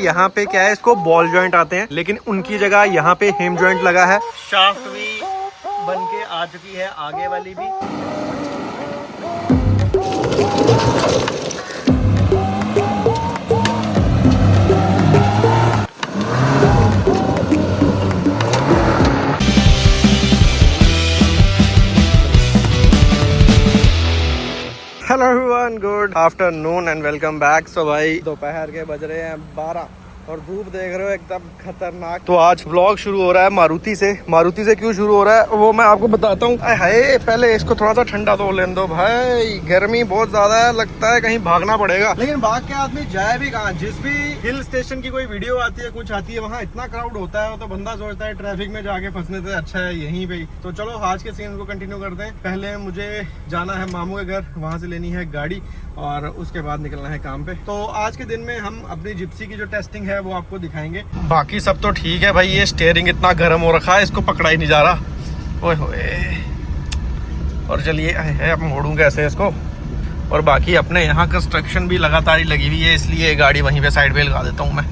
यहाँ पे क्या है, इसको बॉल जॉइंट आते हैं, लेकिन उनकी जगह यहाँ पे हेम जॉइंट लगा है। शाफ्ट भी बन के आ चुकी है, आगे वाली भी। Hello everyone, good afternoon and welcome back. So भाई दोपहर के बज रहे हैं 12 और धूप देख रहे हो एकदम खतरनाक। तो आज व्लॉग शुरू हो रहा है मारुति से। मारुति से क्यों शुरू हो रहा है वो मैं आपको बताता हूँ। हाय, पहले इसको थोड़ा सा ठंडा तो लेने दो भाई, गर्मी बहुत ज्यादा है, लगता है कहीं भागना पड़ेगा। लेकिन भाग के आदमी जाए भी कहाँ। जिस भी हिल स्टेशन की कोई वीडियो आती है, कुछ आती है, वहाँ इतना क्राउड होता है तो बंदा सोचता है ट्रैफिक में जाके फंसने से अच्छा है यहीं पे। तो चलो आज के सीन को कंटिन्यू करते हैं। पहले मुझे जाना है मामू के घर, वहाँ से लेनी है गाड़ी और उसके बाद निकलना है काम पे। तो आज के दिन में हम अपनी जिप्सी की जो टेस्टिंग है वो आपको दिखाएंगे। बाकी सब तो ठीक है भाई, ये स्टीयरिंग इतना गर्म हो रखा है, इसको पकड़ा ही नहीं जा रहा। ओए होए। और चलिए अब मोड़ूं कैसे इसको। और बाकी अपने यहाँ कंस्ट्रक्शन भी लगातार ही लगी हुई है, इसलिए गाड़ी वहीं पे साइड पे लगा देता हूँ मैं।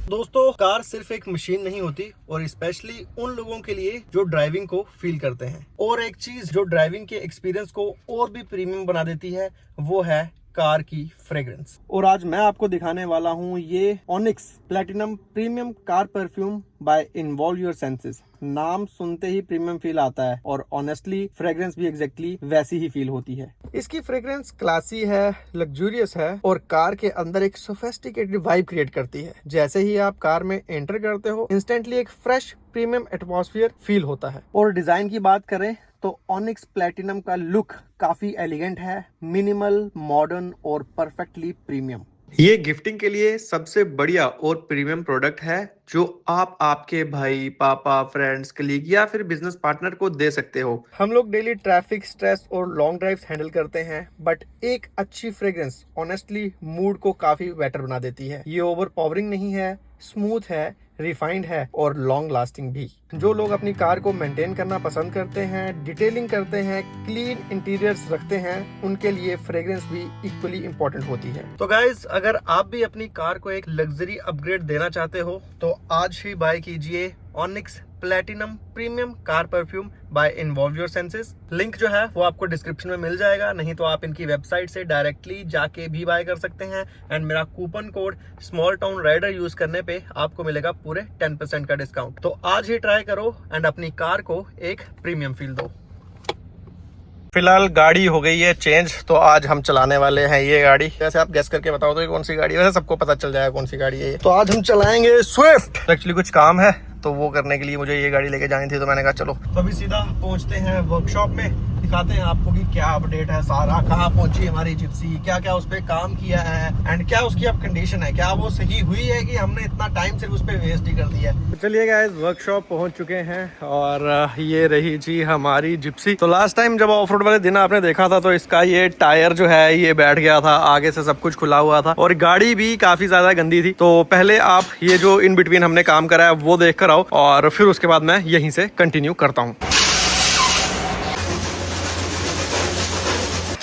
दोस्तों, कार सिर्फ एक मशीन नहीं होती, और स्पेशली उन लोगों के लिए जो ड्राइविंग को फील करते हैं। और एक चीज जो ड्राइविंग के एक्सपीरियंस को और भी प्रीमियम बना देती है वो है कार की फ्रेग्रेंस। और आज मैं आपको दिखाने वाला हूँ ये Onyx platinum premium car perfume by involve your senses. नाम सुनते ही प्रीमियम फील आता है और ऑनेस्टली फ्रेग्रेंस भी एग्जैक्टली वैसी ही फील होती है। इसकी फ्रेग्रेंस क्लासी है, लग्जूरियस है और कार के अंदर एक सोफिस्टिकेटेड वाइब क्रिएट करती है। जैसे ही आप कार में एंटर करते हो, इंस्टेंटली एक फ्रेश प्रीमियम एटमॉस्फेयर फील होता है। और डिजाइन की बात करें तो ऑनिक्स प्लैटिनम का लुक काफी एलिगेंट है, मिनिमल, मॉडर्न और परफेक्टली प्रीमियम। ये गिफ्टिंग के लिए सबसे बढ़िया और प्रीमियम प्रोडक्ट है जो आप आपके भाई, पापा, फ्रेंड्स, कलीग या फिर बिजनेस पार्टनर को दे सकते हो। हम लोग डेली ट्रैफिक, स्ट्रेस और लॉन्ग ड्राइव्स हैंडल करते हैं, बट एक अच्छी फ्रेग्रेंस ऑनेस्टली मूड को काफी बेटर बना देती है। ये ओवर पावरिंग नहीं है, स्मूथ है, रिफाइंड है और लॉन्ग लास्टिंग भी। जो लोग अपनी कार को मेंटेन करना पसंद करते हैं, डिटेलिंग करते हैं, क्लीन इंटीरियर्स रखते हैं, उनके लिए फ्रेग्रेंस भी इक्वली इंपॉर्टेंट होती है। तो गाइज, अगर आप भी अपनी कार को एक लग्जरी अपग्रेड देना चाहते हो तो आज ही बाय कीजिए Onyx platinum premium car perfume by involve your senses. Link जो है वो आपको डिस्क्रिप्शन में मिल जाएगा, नहीं तो आप इनकी वेबसाइट से डायरेक्टली जाके भी बाय कर सकते हैं। एंड मेरा coupon code small town rider use करने पे आपको मिलेगा पूरे 10% का डिस्काउंट। तो आज ही ट्राई करो एंड अपनी कार को एक प्रीमियम फील दो। फिलहाल गाड़ी हो गई है चेंज, तो आज हम चलाने वाले हैं ये गाड़ी। वैसे आप गेस करके बताओ तो ये कौन सी गाड़ी है। वैसे सबको पता चल जाएगा कौन सी गाड़ी है ये। तो आज हम चलाएंगे स्विफ्ट। एक्चुअली कुछ काम है तो वो करने के लिए मुझे ये गाड़ी लेके जानी थी, तो मैंने कहा चलो। तो अभी सीधा पहुंचते हैं वर्कशॉप में, दिखाते हैं आपको कि क्या अपडेट है सारा, कहाँ पहुंची हमारी जिप्सी, क्या क्या उस पे काम किया है एंड क्या उसकी अब कंडीशन है, क्या वो सही हुई है कि हमने इतना टाइम सिर्फ उस पे वेस्ट ही कर दिया है। तो चलिए गाइस, वर्कशॉप पहुंच चुके हैं और ये रही जी हमारी जिप्सी। तो लास्ट टाइम जब ऑफ रोड वाले दिन आपने देखा था तो इसका ये टायर जो है ये बैठ गया था, आगे से सब कुछ खुला हुआ था और गाड़ी भी काफी ज्यादा गंदी थी। तो पहले आप ये जो इन बिटवीन हमने काम करा है वो देख कर आओ और फिर उसके बाद मैं यहीं से कंटिन्यू करता हूँ।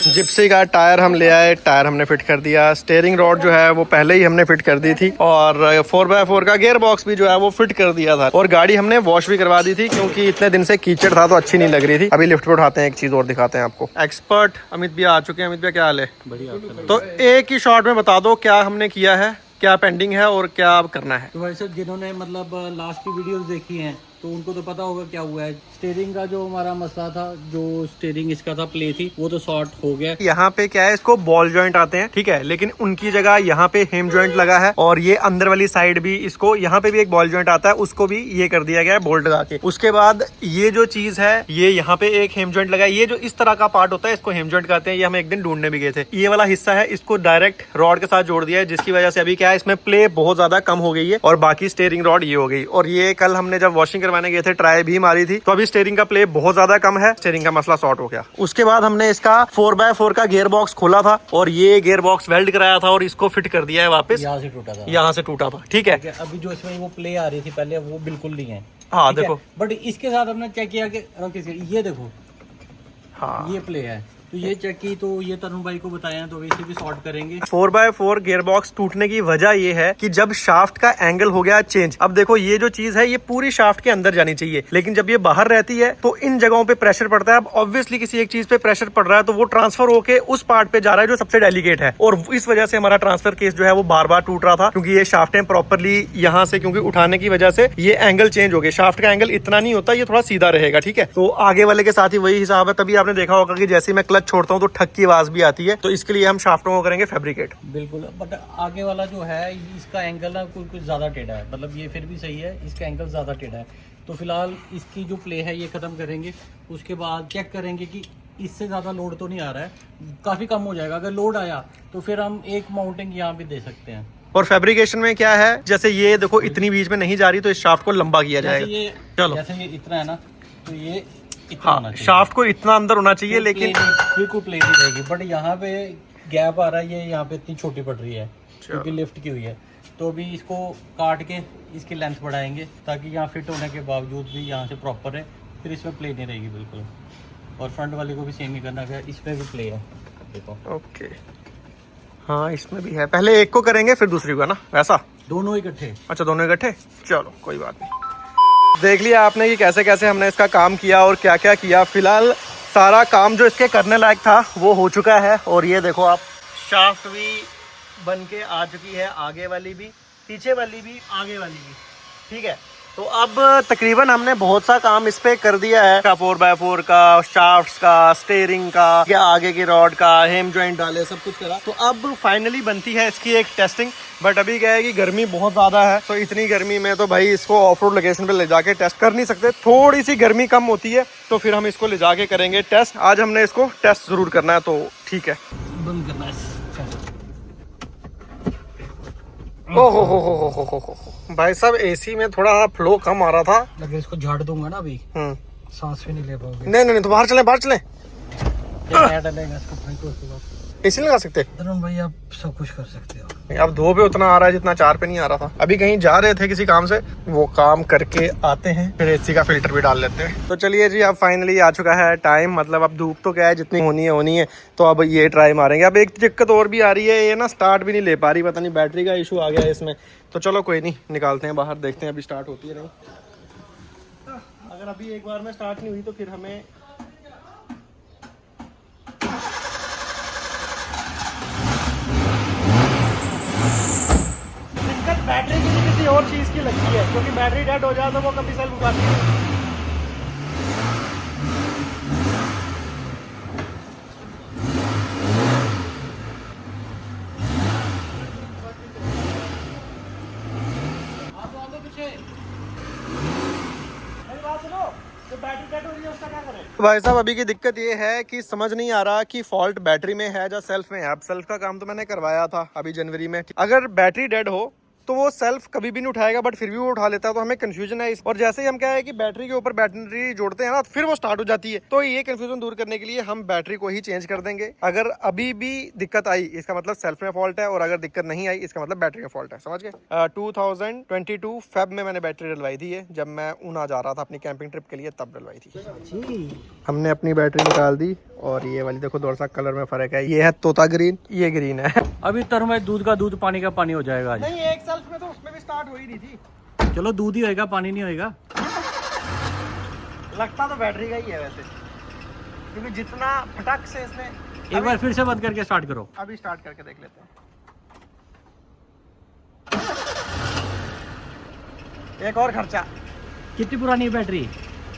जिप्सी का टायर हम ले आए, टायर हमने फिट कर दिया। स्टीयरिंग रॉड जो है वो पहले ही हमने फिट कर दी थी और 4x4 का गियर बॉक्स भी जो है वो फिट कर दिया था। और गाड़ी हमने वॉश भी करवा दी थी क्योंकि इतने दिन से कीचड़ था तो अच्छी नहीं लग रही थी। अभी लिफ्ट पे उठाते हैं, एक चीज और दिखाते हैं आपको। एक्सपर्ट अमित भैया आ चुके हैं। अमित भैया क्या हाल है? बढ़िया। तो एक ही शॉर्ट में बता दो क्या हमने किया है, क्या पेंडिंग है और क्या अब करना है। तो वैसे जिन्होंने मतलब लास्ट की वीडियोस देखी हैं तो उनको तो पता होगा क्या हुआ है। स्टीयरिंग का जो हमारा मसला था, जो स्टीयरिंग इसका था प्ले थी, वो तो सॉर्ट हो गया। यहाँ पे क्या है, इसको बॉल जॉइंट आते हैं, ठीक है, लेकिन उनकी जगह यहाँ पे हेम जॉइंट लगा है और ये अंदर वाली साइड भी इसको, यहाँ पे भी एक बॉल जॉइंट आता है, उसको भी ये कर दिया गया है बोल्ट लगा के। उसके बाद ये जो चीज है, ये यहाँ पे एक हेम जॉइंट लगा है। ये जो इस तरह का पार्ट होता है इसको हेम जॉइंट कहते हैं। ये हम एक दिन ढूंढने भी गए थे। ये वाला हिस्सा है, इसको डायरेक्ट रॉड के साथ जोड़ दिया है, जिसकी वजह से अभी क्या है, इसमें प्ले बहुत ज्यादा कम हो गई है और बाकी स्टीयरिंग रॉड ये हो गई। और ये कल हमने जब वॉशिंग करवाने गए थे ट्राई भी मारी थी, तो अभी स्टीयरिंग का प्ले बहुत ज्यादा कम है, स्टीयरिंग का मसला सॉर्ट हो गया। उसके बाद हमने इसका 4x4 का गियर बॉक्स खोला था और ये गियर बॉक्स वेल्ड कराया था और इसको फिट कर दिया है वापस। यहाँ से टूटा था, यहाँ से टूटा था, ठीक है। अभी जो इसमें वो प्ले आ रही थी पहले, वो बिल्कुल नहीं है। देखो, बट इसके साथ हमने चेक किया कि ये देखो, हाँ ये प्ले है। तो ये चेक की, तो ये तरुण भाई को बताया, तो इसे भी सॉर्ट करेंगे। 4x4 गियर बॉक्स टूटने की वजह ये है कि जब शाफ्ट का एंगल हो गया चेंज। अब देखो ये जो चीज है ये पूरी शाफ्ट के अंदर जानी चाहिए, लेकिन जब ये बाहर रहती है तो इन जगहों पे प्रेशर पड़ता है। अब ऑब्वियसली किसी एक चीज पे प्रेशर पड़ रहा है तो वो ट्रांसफर होके उस पार्ट पे जा रहा है जो सबसे डेलिकेट है, और इस वजह से हमारा ट्रांसफर केस जो है वो बार बार टूट रहा था, क्योंकि ये शाफ्टें प्रॉपरली यहाँ से क्योंकि उठाने की वजह से ये एंगल चेंज हो गए। शाफ्ट का एंगल इतना नहीं होता, ये थोड़ा सीधा रहेगा, ठीक है। तो आगे वाले के साथ ही वही हिसाब है। तभी आपने देखा होगा कि जैसे मैं क्लच छोड़ता हूँ तो ठक की आवाज भी आती है, तो इसके लिए हम शाफ्टों को करेंगे फैब्रिकेट। बिल्कुल, बट आगे वाला जो है इसका एंगल ना कुछ ज़्यादा टेढ़ा है, मतलब ये फिर भी सही है, इसका एंगल ज़्यादा टेढ़ा है। तो फिलहाल इसकी जो प्ले है ये ख़त्म करेंगे, उसके बाद चेक करेंगे कि इससे ज़्यादा लोड तो नहीं आ रहा है, काफ़ी कम हो जाएगा। अगर लोड आया तो फिर हम एक माउंटिंग यहाँ भी दे सकते हैं। और फैब्रिकेशन में क्या है, जैसे ये देखो इतनी बीच में नहीं जा रही तो इस शाफ्ट को लंबा किया जाएगा। चलो जैसे ये इतना है ना, तो ये इतना होना चाहिए, शाफ्ट को इतना अंदर होना चाहिए, लेकिन बिल्कुल प्लेन ही रहेगी। बट यहाँ पे गैप आ रहा है, ये यहाँ पे इतनी छोटी पड़ रही है क्योंकि लिफ्ट की हुई है। तो अभी इसको काट के इसकी लेंथ बढ़ाएंगे ताकि यहाँ फिट होने के बावजूद भी यहाँ से प्रॉपर है, फिर इसमें प्ले नहीं रहेगी बिल्कुल। और फ्रंट वाले को भी सेम ही करना है, इसमें भी प्ले है, देखो। ओके, हाँ इसमें भी है। पहले एक को करेंगे फिर दूसरी को, है ना, वैसा दोनों इकट्ठे। अच्छा, दोनों इकट्ठे, चलो कोई बात नहीं। देख लिया आपने कि कैसे कैसे हमने इसका काम किया और क्या क्या किया। फिलहाल सारा काम जो इसके करने लायक था वो हो चुका है, और ये देखो आप शाफ्ट भी बन के आ चुकी है, आगे वाली भी, पीछे वाली भी, आगे वाली भी, ठीक है। तो अब तकरीबन हमने बहुत सा काम इस पे कर दिया है, 4x4 का, शाफ्ट्स का, स्टीयरिंग का, आगे की रॉड का, हेम जॉइंट डाले, सब कुछ करा। तो अब फाइनली बनती है इसकी एक टेस्टिंग। बट अभी क्या है कि गर्मी बहुत ज़्यादा है, तो इतनी गर्मी में तो भाई इसको ऑफ रोड लोकेशन पे ले जाके टेस्ट कर नहीं सकते। थोड़ी सी गर्मी कम होती है तो फिर हम इसको ले जाके करेंगे टेस्ट। आज हमने इसको टेस्ट ज़रूर करना है, तो ठीक है। बंद करना है। ओहो भाई साहब, एसी में थोड़ा फ्लो कम आ रहा था। अगर इसको झाड़ दूंगा ना अभी, सांस भी नहीं ले पाओगे। नहीं, तो बाहर चले, बाहर चले। डालेगा इसको भाई को, उसके बाद एसी लगा सकते। तरुण भाई आप सब कुछ कर सकते हो। अब 2 पे उतना आ रहा है जितना 4 पे नहीं आ रहा था। अभी कहीं जा रहे थे किसी काम से, वो काम करके आते हैं, फिर एसी का फिल्टर भी डाल लेते हैं। तो चलिए जी, अब फाइनली आ चुका है टाइम। मतलब अब धूप तो क्या है, जितनी होनी है। तो अब ये ट्राई मारेंगे। अब एक दिक्कत और भी आ रही है, ये ना स्टार्ट भी नहीं ले पा रही, पता नहीं बैटरी का इशू आ गया है इसमें। तो चलो कोई नहीं, निकालते हैं बाहर, देखते हैं अभी स्टार्ट होती है नहीं। अगर अभी एक बार में स्टार्ट नहीं हुई तो फिर हमें बैटरी की किसी और चीज की लगती है, क्योंकि बैटरी डेड हो जाए तो वो कभी सेल्फ उठाती है। भाई साहब, अभी की दिक्कत ये है कि समझ नहीं आ रहा कि फॉल्ट बैटरी में है या सेल्फ में है। अब सेल्फ का काम तो मैंने करवाया था अभी जनवरी में। अगर बैटरी डेड हो तो वो सेल्फ कभी भी नहीं उठाएगा, बट फिर भी वो उठा लेता है, तो हमें कंफ्यूजन है इस। और जैसे ही हम क्या है कि बैटरी के ऊपर बैटरी जोड़ते हैं ना, फिर वो स्टार्ट हो जाती है। तो ये कंफ्यूजन दूर करने के लिए हम बैटरी को ही चेंज कर देंगे। अगर अभी भी दिक्कत आई इसका मतलब सेल्फ में फॉल्ट है, और अगर दिक्कत नहीं आई इसका मतलब बैटरी में फॉल्ट है, समझ गए। 2022 फेब में मैंने बैटरी डलवाई थी, ये जब मैं ऊना जा रहा था अपनी कैंपिंग ट्रिप के लिए, तब डलवाई थी। हमने अपनी बैटरी निकाल दी, और ये वाली देखो थोड़ा सा कलर में फर्क है, ये है तोता ग्रीन, ये ग्रीन है। अभी तरुण भाई दूध का दूध, पानी का पानी हो जाएगा आज। नहीं, एक सेल्फ में तो उसमें भी स्टार्ट हो ही नहीं थी। चलो दूध ही होएगा, पानी नहीं होएगा। लगता तो बैटरी का ही है वैसे, क्योंकि जितना फटाक से इसने। एक बार फिर से बंद करके स्टार्ट करो। अभी स्टार्ट करके देख लेते हैं। एक और खर्चा। कितनी पुरानी है बैटरी?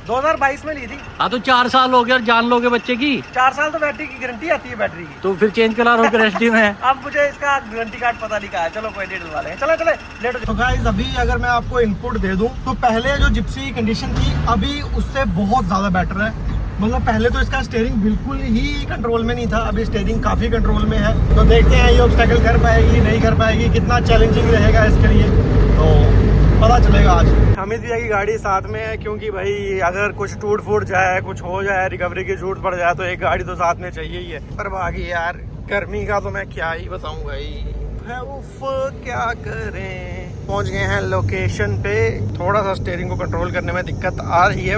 2022 में ली थी। हाँ तो 4 साल हो गए और जान लोगे बच्चे की। 4 साल तो बैटरी की गारंटी आती है बैटरी की। तो फिर चेंज करा रहा हूँ गारंटी में। अब मुझे इसका गारंटी कार्ड पता नहीं कहा है। चलो कोई डील वाले, चलो लेट। तो गाइस, अभी अगर मैं आपको इनपुट दे दूं तो पहले जो जिप्सी की कंडीशन थी अभी उससे बहुत ज्यादा बेटर है। मतलब पहले तो इसका स्टीयरिंग बिल्कुल ही कंट्रोल में नहीं था, अभी स्टीयरिंग काफी कंट्रोल में है। तो देखते हैं ये ऑब्स्टेकल कर पाएगी नहीं कर पाएगी, कितना चैलेंजिंग रहेगा इसके लिए, तो पता चलेगा आज। अमित भैया की गाड़ी साथ में है, क्योंकि भाई अगर कुछ टूट फूट जाए, कुछ हो जाए, रिकवरी की जरूरत पड़ जाए तो एक गाड़ी तो साथ में चाहिए ही है। पर बाकी यार गर्मी का तो मैं क्या ही बताऊं भाई, उफ क्या करें। पहुंच गए हैं लोकेशन पे। थोड़ा सा स्टीयरिंग को कंट्रोल करने में दिक्कत आ रही है,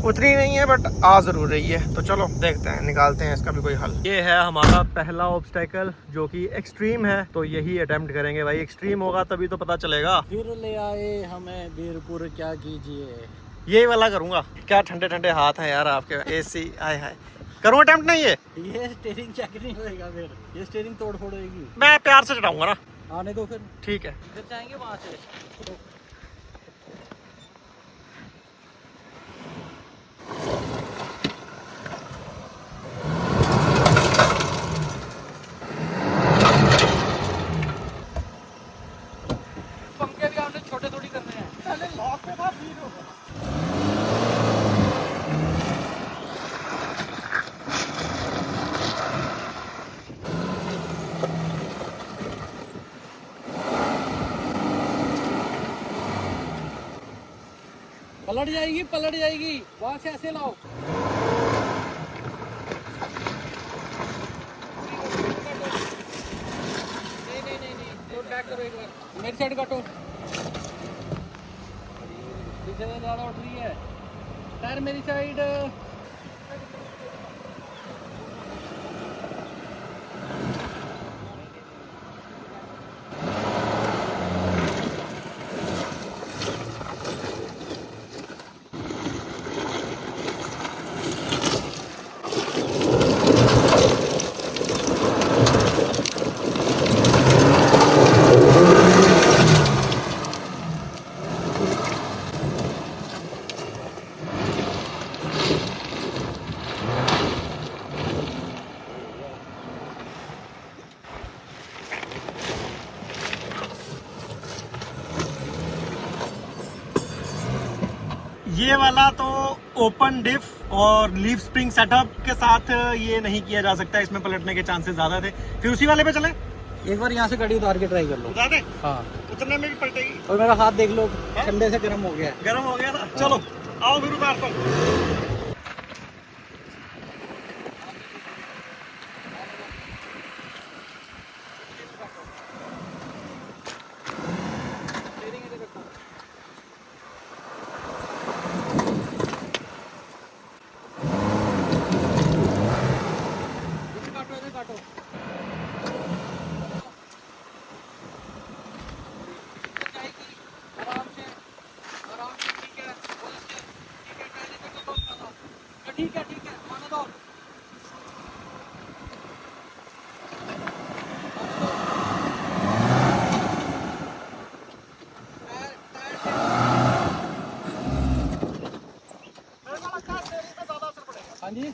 उतनी नहीं है बट आ जरूर रही है। तो चलो देखते हैं, निकालते हैं इसका भी कोई हल। ये है हमारा पहला ऑब्स्टेकल जो कि एक्सट्रीम है, तो यही अटेम्प्ट करेंगे भाई। एक्सट्रीम होगा तभी तो पता चलेगा। फिर ले आए हमें वीरपुर, क्या कीजिए। यही वाला करूंगा। क्या ठंडे ठंडे हाथ हैं यार आपके। एसी आए हाय, करूँ अटेम्प्ट? नहीं है ये स्टीयरिंग चेक नहीं होएगा, फिर ये स्टीयरिंग तोड़ फोड़ होएगी। मैं प्यार से चढ़ाऊंगा ना। आने दो फिर, ठीक है। फिर जाएंगे वहां से। पंखे भी आपने छोटे थोड़ी करने हैं। पहले लॉक के बाद फील होगा। पलट जाएगी वहां से, ऐसे लाओ। नहीं, तो बैक करो एक बार, मेरी साइड काटो। पीछे से ज्यादा उठ रही है, टायर मेरी साइड। ये वाला तो ओपन डिफ और लीफ स्प्रिंग सेटअप के साथ ये नहीं किया जा सकता, इसमें पलटने के चांसेस ज्यादा थे। फिर उसी वाले पे चले। एक बार यहाँ से गाड़ी उतार के ट्राई कर लो। उतार दे? हाँ, उतरने में भी पलटेगी। और मेरा हाथ देख लो, ठंडे से गर्म हो गया है। गर्म हो गया था। चलो आओ फिर उतारता हूँ। काटो। आराम से, ठीक है, ठीक है, आने दो। हाँ जी,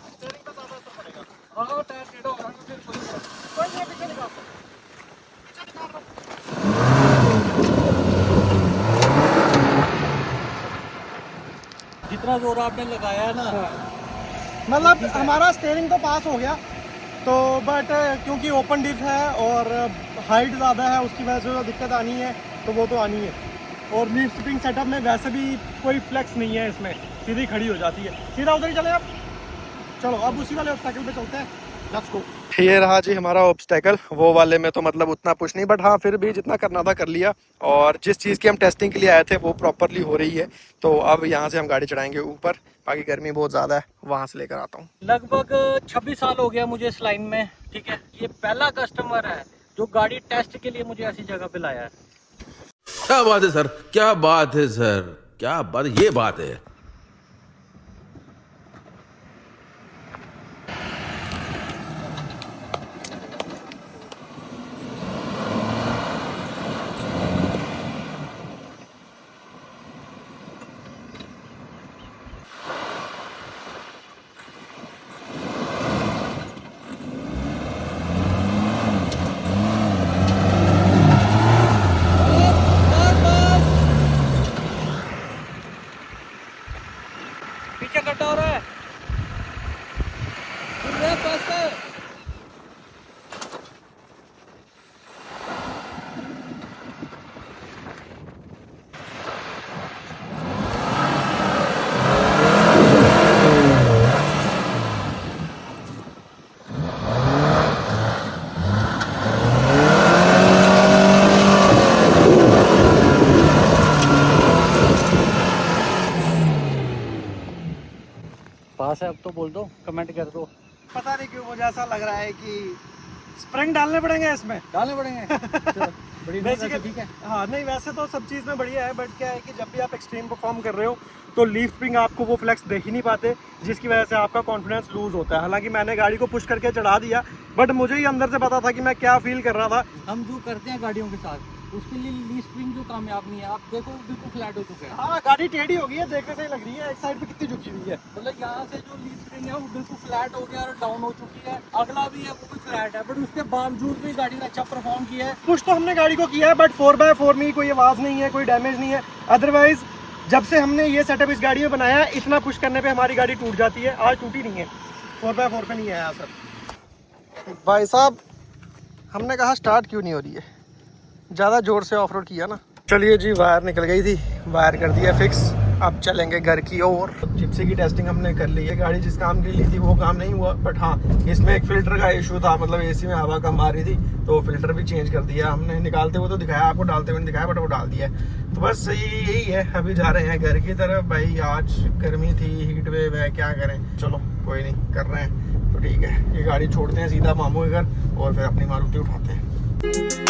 हाँ टायर टेढ़ा हो रहा है, फिर कोई नहीं, पीछे निकाल दो। जितना जोर आपने लगाया है ना, मतलब हमारा स्टीयरिंग तो पास हो गया, तो बट क्योंकि ओपन डिफ है और हाइट ज़्यादा है उसकी वजह से जो दिक्कत आनी है तो वो तो आनी है। और लीफ स्प्रिंग सेटअप में वैसे भी कोई फ्लेक्स नहीं है, इसमें सीधी खड़ी हो जाती है। सीधा उधर ही चले आप। चलो अब उसी वाले ऑब्स्टेकल पे चलते हैं। Let's go. ये रहा जी हमारा ऑब्स्टेकल। वो वाले में तो मतलब उतना पुश नहीं, बट हाँ फिर भी जितना करना था कर लिया। और जिस चीज़ की हम टेस्टिंग के लिए आए थे वो प्रॉपरली हो रही है। तो अब यहाँ से हम गाड़ी चढ़ाएंगे ऊपर। बाकी गर्मी बहुत ज़्यादा है, वहाँ से लेकर आता हूँ। लगभग 26 साल हो गया मुझे इस लाइन में, ठीक है। ये पहला कस्टमर है जो गाड़ी टेस्ट के लिए मुझे ऐसी जगह पे लाया है। क्या बात है सर, क्या बात है सर, क्या बात, ये बात है। तो बोल दो, कमेंट कर दो। पता नहीं क्यों मुझे ऐसा लग रहा है कि स्प्रिंग डालने पड़ेंगे इसमें। डालने पड़ेंगे। चलो, बड़ी Basically, ठीक है। हाँ नहीं वैसे तो सब चीज़ में बढ़िया है, बट क्या है कि जब भी आप एक्सट्रीम परफॉर्म कर रहे हो तो लीफ स्प्रिंग आपको वो फ्लेक्स देख ही नहीं पाते, जिसकी वजह से आपका कॉन्फिडेंस लूज होता है। हालांकि मैंने गाड़ी को पुश करके चढ़ा दिया, बट मुझे ही अंदर से पता था कि मैं क्या फील कर रहा था। हम जो करते हैं गाड़ियों के साथ, उसके लिए लीफ स्प्रिंग जो कामयाब नहीं है। आप देखो बिल्कुल फ्लैट हो चुका है। हाँ गाड़ी टेढ़ी हो गई है, देखने से ही लग रही है, एक साइड पे कितनी झुकी हुई है। मतलब यहाँ से जो लीफ स्प्रिंग है वो बिल्कुल फ्लैट हो गया और डाउन हो चुकी है। अगला भी है वो भी फ्लैट है, बट उसके बावजूद भी गाड़ी ने अच्छा परफॉर्म किया है। पुश तो हमने गाड़ी को किया है, बट 4x4 में कोई आवाज़ नहीं है, कोई डैमेज नहीं है। अदरवाइज जब से हमने ये सेटअप इस गाड़ी में बनाया है, इतना पुश करने पे हमारी गाड़ी टूट जाती है। आज टूटी नहीं है, 4x4 पे नहीं आया सर। भाई साहब हमने कहा स्टार्ट क्यों नहीं हो रही है, ज़्यादा ज़ोर से ऑफ रोड किया ना। चलिए जी, वायर निकल गई थी, वायर कर दिया फिक्स। अब चलेंगे घर की ओर। जिप्सी की टेस्टिंग हमने कर ली है। गाड़ी जिस काम के लिए थी वो काम नहीं हुआ, बट हाँ इसमें एक फ़िल्टर का इशू था, मतलब एसी में हवा कम आ रही थी, तो फिल्टर भी चेंज कर दिया हमने। निकालते हुए तो दिखाया आपको, डालते हुए नहीं दिखाया, बट वो डाल दिया। तो बस यही है, अभी जा रहे हैं घर की तरफ। भाई आज गर्मी थी, हीट वेव है, क्या करें, चलो कोई नहीं, कर रहे हैं तो ठीक है। ये गाड़ी छोड़ते हैं सीधा मामू के घर और फिर अपनी मारुति उठाते हैं।